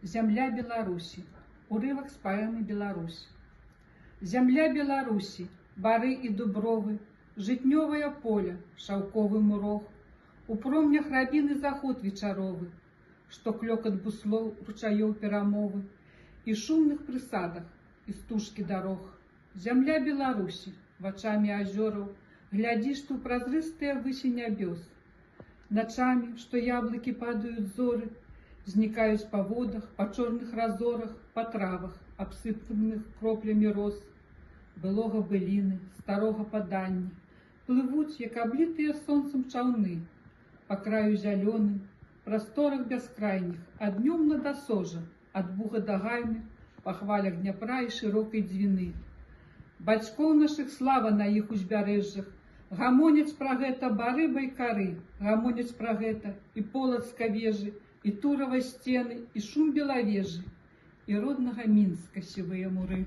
Зямля Беларусі. Урывак з паэмы «Беларусь». Зямля Беларусі, бары і дубровы, жытнёвае поле, шаўковы мурог, у промнях рабіны заход вечаровы, што клёкат буслоў ручаёў перамовы, і шумных прысадах, і стужкі дарог. Зямля Беларусі, вачамі азёраў, глядзіш ты ў празрыстыя выси нябёс. Начамі, што яблыкі падаюць зоры, знікаюць па водах, па чорных разорах, па травах, абсыпаных кроплямі роз. Былога быліны, старога паданні, плывуць, як аблітыя сонцам чаўны, па краю зялёным, прасторах бяскрайніх, ад днём на дасожа, ад буга да гайны, па хвалях Дняпра і шырокай дзвіны. Бацькоў нашых слава на іх узбярэжжах, гамоняць пра гэта бары байкары, гамоняць пра гэта і Полацка вежы, і Турава сцены, і шум Белавежы, і роднага Мінска сівыя муры.